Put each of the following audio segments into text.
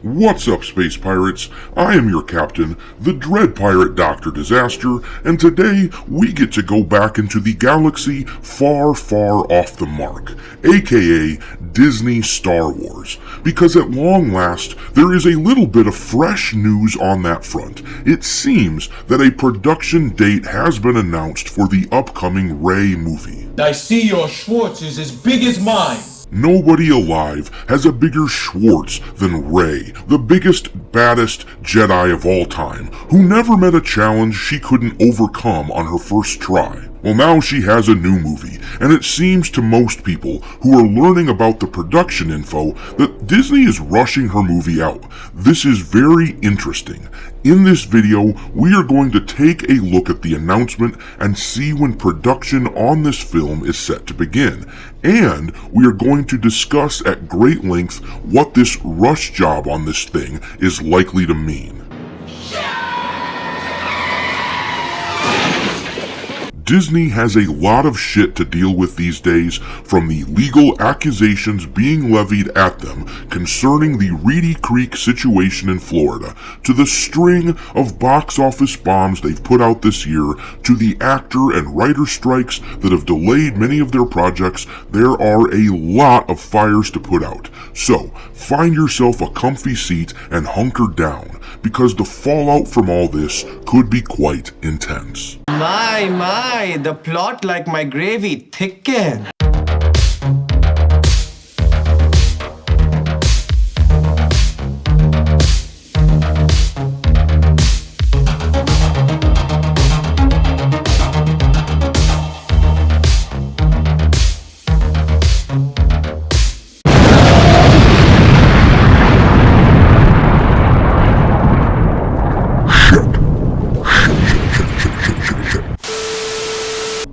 What's up, Space Pirates? I am your captain, the Dread Pirate Dr. Disaster, and today we get to go back into the galaxy far, far off the mark, aka Disney Star Wars, because at long last there is a little bit of fresh news on that front. It seems that a production date has been announced for the upcoming Rey movie. I see your Schwartz is as big as mine. Nobody alive has a bigger Schwartz than Rey, the biggest, baddest Jedi of all time, who never met a challenge she couldn't overcome on her first try. Well, now she has a new movie, and it seems to most people who are learning about the production info that Disney is rushing her movie out. This is very interesting. In this video, we are going to take a look at the announcement and see when production on this film is set to begin. And we are going to discuss at great length what this rush job on this thing is likely to mean. Disney has a lot of shit to deal with these days, from the legal accusations being levied at them concerning the Reedy Creek situation in Florida, to the string of box office bombs they've put out this year, to the actor and writer strikes that have delayed many of their projects. There are a lot of fires to put out. So, find yourself a comfy seat and hunker down, because the fallout from all this could be quite intense. My, the plot like my gravy thicken.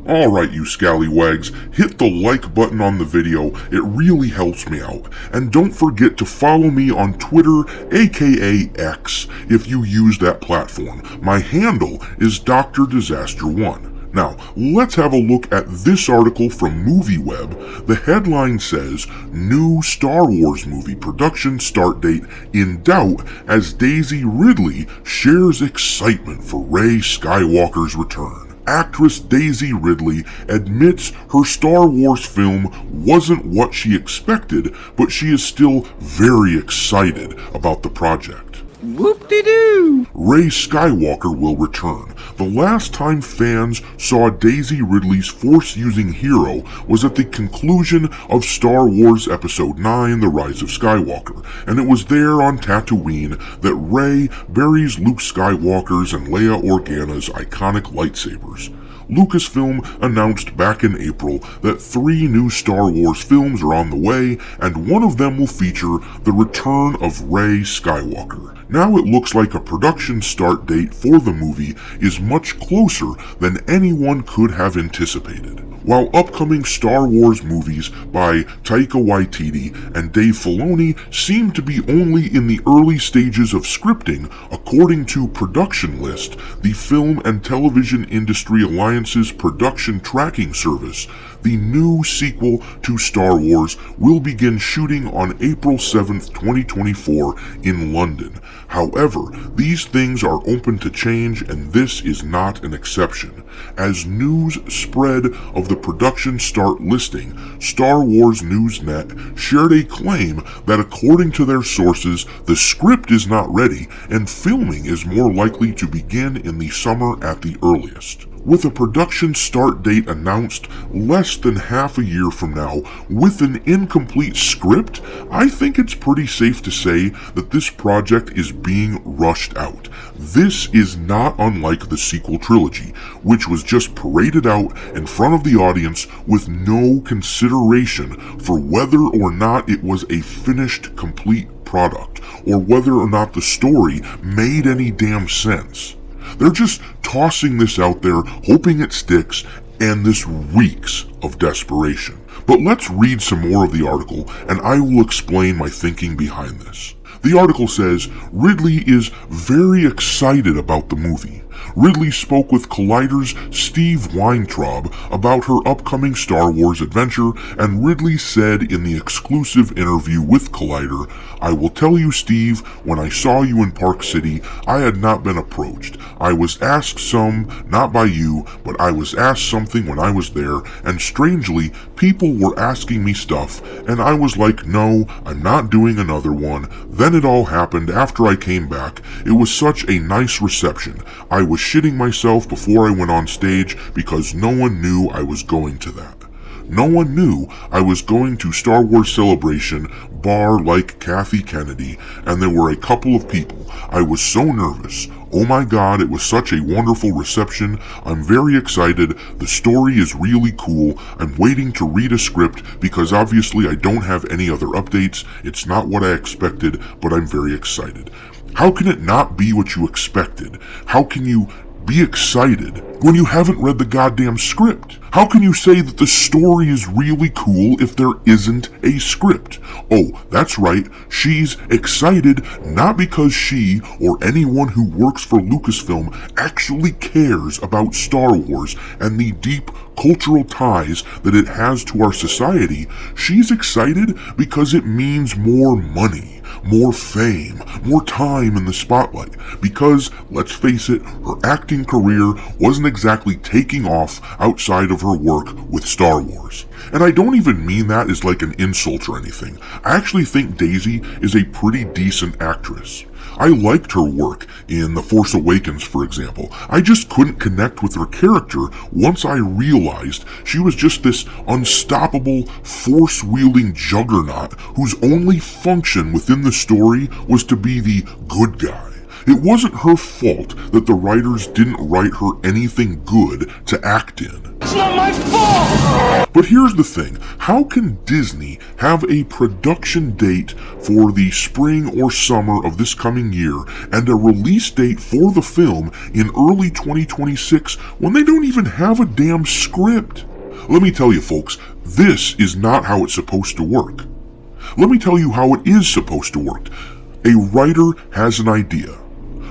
Alright, you scallywags, hit the like button on the video, it really helps me out. And don't forget to follow me on Twitter, aka X, if you use that platform. My handle is Dr. Disaster1. Now, let's have a look at this article from MovieWeb. The headline says, "New Star Wars movie production start date in doubt as Daisy Ridley shares excitement for Rey Skywalker's return." Actress Daisy Ridley admits her Star Wars film wasn't what she expected, but she is still very excited about the project. Whoop-de-doo! Rey Skywalker will return. The last time fans saw Daisy Ridley's Force-using hero was at the conclusion of Star Wars Episode 9, The Rise of Skywalker, and it was there on Tatooine that Rey buries Luke Skywalker's and Leia Organa's iconic lightsabers. Lucasfilm announced back in April that 3 new Star Wars films are on the way, and one of them will feature the return of Rey Skywalker. Now it looks like a production start date for the movie is much closer than anyone could have anticipated. While upcoming Star Wars movies by Taika Waititi and Dave Filoni seem to be only in the early stages of scripting, according to Production List, the Film and Television Industry Alliance's production tracking service, the new sequel to Star Wars will begin shooting on April 7th, 2024 in London. However, these things are open to change, and this is not an exception. As news spread of the production start listing, Star Wars Newsnet shared a claim that according to their sources, the script is not ready and filming is more likely to begin in the summer at the earliest. With a production start date announced less than half a year from now with an incomplete script, I think it's pretty safe to say that this project is being rushed out. This is not unlike the sequel trilogy, which was just paraded out in front of the audience with no consideration for whether or not it was a finished, complete product, or whether or not the story made any damn sense. They're just tossing this out there, hoping it sticks, and this reeks of desperation. But let's read some more of the article, and I will explain my thinking behind this. The article says, Ridley is very excited about the movie. Ridley spoke with Collider's Steve Weintraub about her upcoming Star Wars adventure, and Ridley said in the exclusive interview with Collider, "I will tell you, Steve, when I saw you in Park City, I had not been approached. I was asked some, not by you, but I was asked something when I was there, and strangely, people were asking me stuff, and I was like, no, I'm not doing another one. Then it all happened after I came back. It was such a nice reception. I was shitting myself before I went on stage because no one knew I was going to that. No one knew I was going to Star Wars Celebration, bar like Kathleen Kennedy, and there were a couple of people. I was so nervous. Oh my god, it was such a wonderful reception. I'm very excited. The story is really cool. I'm waiting to read a script because obviously I don't have any other updates. It's not what I expected, but I'm very excited." How can it not be what you expected? How can you be excited when you haven't read the goddamn script? How can you say that the story is really cool if there isn't a script? Oh, that's right, she's excited not because she or anyone who works for Lucasfilm actually cares about Star Wars and the deep cultural ties that it has to our society. She's excited because it means more money, more fame, more time in the spotlight. Because, let's face it, her acting career wasn't exactly taking off outside of her work with Star Wars. And I don't even mean that as like an insult or anything. I actually think Daisy is a pretty decent actress. I liked her work in The Force Awakens, for example. I just couldn't connect with her character once I realized she was just this unstoppable, force-wielding juggernaut whose only function within the story was to be the good guy. It wasn't her fault that the writers didn't write her anything good to act in. It's not my fault! But here's the thing, how can Disney have a production date for the spring or summer of this coming year and a release date for the film in early 2026 when they don't even have a damn script? Let me tell you folks, this is not how it's supposed to work. Let me tell you how it is supposed to work. A writer has an idea.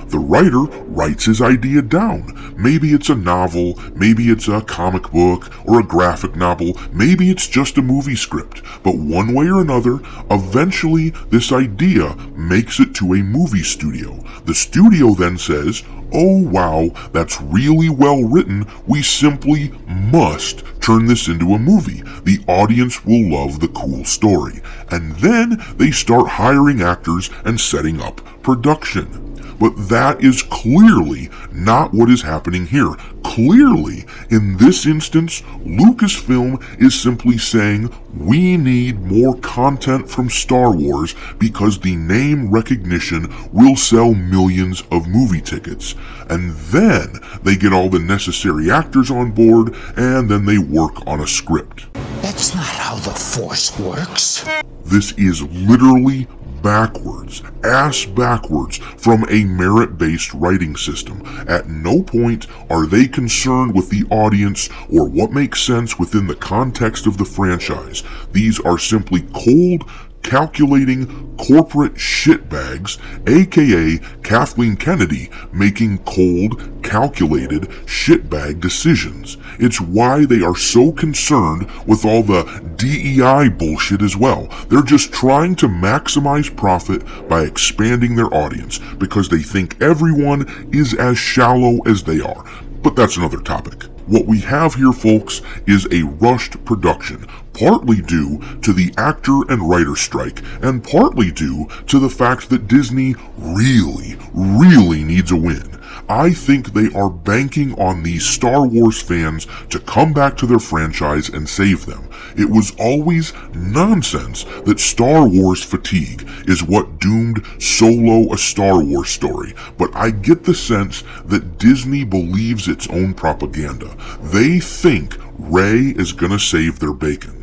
The writer writes his idea down. Maybe it's a novel, maybe it's a comic book or a graphic novel, maybe it's just a movie script. But one way or another, eventually this idea makes it to a movie studio. The studio then says, "Oh wow, that's really well written. We simply must turn this into a movie. The audience will love the cool story." And then they start hiring actors and setting up production. But that is clearly not what is happening here. Clearly, in this instance, Lucasfilm is simply saying, we need more content from Star Wars because the name recognition will sell millions of movie tickets. And then they get all the necessary actors on board, and then they work on a script. That's not how the Force works. This is literally backwards, ass backwards from a merit-based writing system. At no point are they concerned with the audience or what makes sense within the context of the franchise. These are simply cold, calculating corporate shitbags, aka Kathleen Kennedy, making cold, calculated shitbag decisions. It's why they are so concerned with all the DEI bullshit as well. They're just trying to maximize profit by expanding their audience because they think everyone is as shallow as they are. But that's another topic. What we have here, folks, is a rushed production, partly due to the actor and writer strike, and partly due to the fact that Disney really needs a win. I think they are banking on these Star Wars fans to come back to their franchise and save them. It was always nonsense that Star Wars fatigue is what doomed Solo, a Star Wars story, but I get the sense that Disney believes its own propaganda. They think Rey is gonna save their bacon.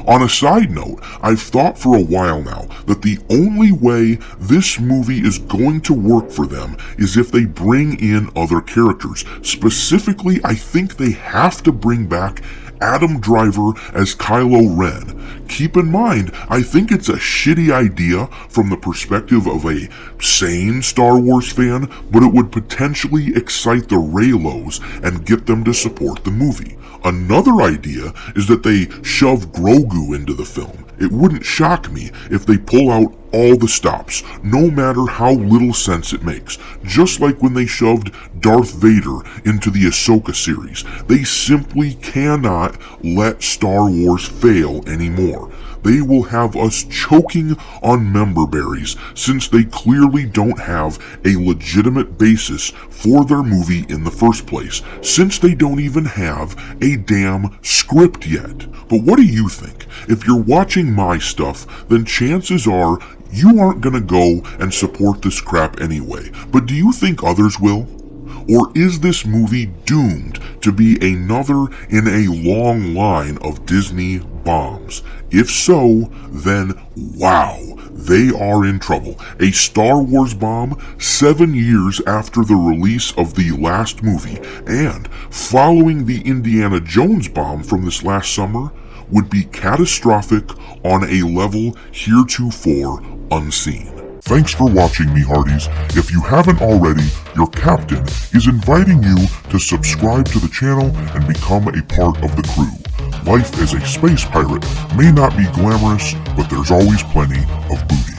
On a side note, I've thought for a while now that the only way this movie is going to work for them is if they bring in other characters. Specifically, I think they have to bring back Adam Driver as Kylo Ren. Keep in mind, I think it's a shitty idea from the perspective of a sane Star Wars fan, but it would potentially excite the Reylos and get them to support the movie. Another idea is that they shove Grogu into the film. It wouldn't shock me if they pull out all the stops, no matter how little sense it makes. Just like when they shoved Darth Vader into the Ahsoka series. They simply cannot let Star Wars fail anymore. They will have us choking on member berries since they clearly don't have a legitimate basis for their movie in the first place, since they don't even have a damn script yet. But what do you think? If you're watching my stuff, then chances are you aren't gonna go and support this crap anyway. But do you think others will? Or is this movie doomed to be another in a long line of Disney bombs? If so, then wow, they are in trouble. A Star Wars bomb 7 years after the release of the last movie, and following the Indiana Jones bomb from this last summer, would be catastrophic on a level heretofore unseen. Thanks for watching, me hearties. If you haven't already, your captain is inviting you to subscribe to the channel and become a part of the crew. Life as a space pirate may not be glamorous, but there's always plenty of booty.